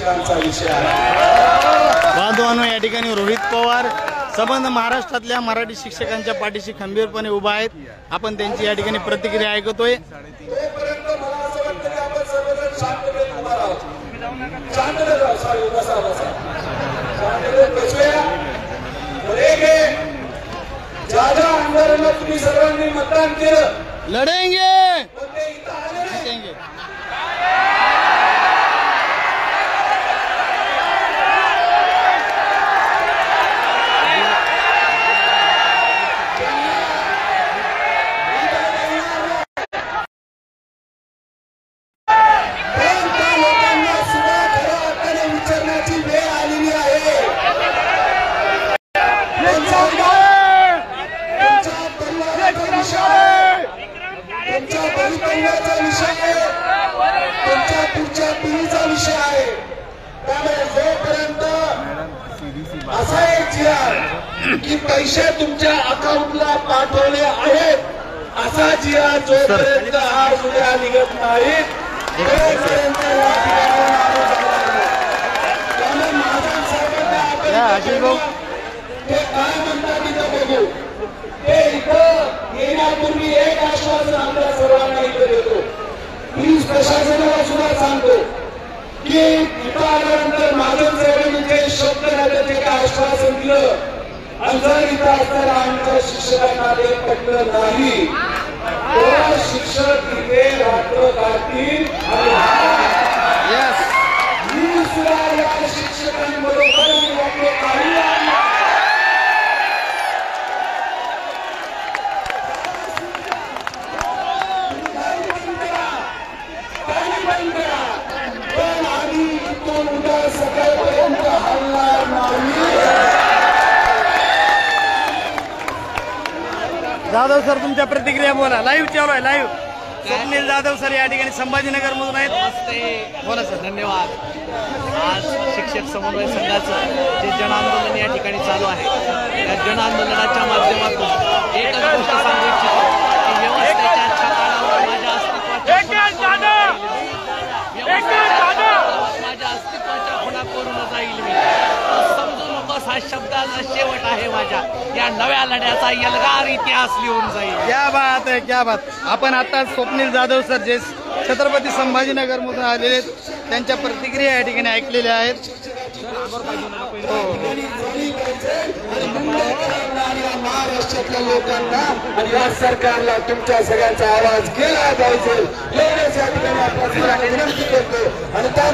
शिक्षकांचा विषय आहे। बांधवांनो, या ठिकाणी रोहित पवार संबंध महाराष्ट्रातल्या मराठी शिक्षकांच्या पाठीशी खंबीरपणे उभा आहेत। आपण त्यांची या ठिकाणी प्रतिक्रिया ऐकतोय। ज्या आमदारांना तुम्ही सर्वांनी मतदान केलं, लढेंगे जीतेंगे। असा एक की पैसे तुमच्या अकाउंटला पाठवले आहेत, असा जिया जोपर्यंत आज उद्या निघत नाहीत तोपर्यंत ते काय म्हणतात तिथं बघू। ते इथं येण्यापूर्वी एक आश्वासन आमच्या सर्वांना इथं देतो, पोलीस प्रशासनाला सुद्धा सांगतो की इथं आल्यानंतर माझं साहेबांनी जे शब्द राहिले ते काय आश्वासन दिलं, आणि जर इथं असताना आमच्या शिक्षकांना ते पटलं नाही तर शिक्षक इथे रात्र काढतील आणि मी सुद्धा या शिक्षकांबरोबर काही पण आम्ही इथून उद्या सकाळपर्यंत हलणार नाही। जाधव सर, तुमच्या प्रतिक्रिया बोला। लाईव्ह चालू आहे, लाईव्ह। स्वप्नील जाधव सर या ठिकाणी संभाजीनगर मधून आहेत। बोला सर। धन्यवाद। आज शिक्षक समन्वय संघाचं जे जन आंदोलन या ठिकाणी चालू आहे, या जन आंदोलनाच्या माध्यमातून एकच गोष्ट सांगू इच्छितो की व्यवस्थेच्या छताडावर माझ्या अस्तित्वाच्या खुणा करून जाईल मी। समजू नकोस हा शब्दाचा शेवट आहे माझ्या या नव्या लढ्याचा यलगार इतिहास लिहून जाईल। क्या बात आहे, क्या बात। आपण आता स्वप्नील जाधव सर जे छत्रपती संभाजीनगर मधून आलेले त्यांच्या प्रतिक्रिया या ठिकाणी ऐकलेल्या आहेत। महाराष्ट्रातल्या लोकांना आणि या सरकारला तुमच्या सगळ्यांचा आवाज केला पाहिजे एवढ्याच या ठिकाणी आपण विनंती करतो। आणि त्या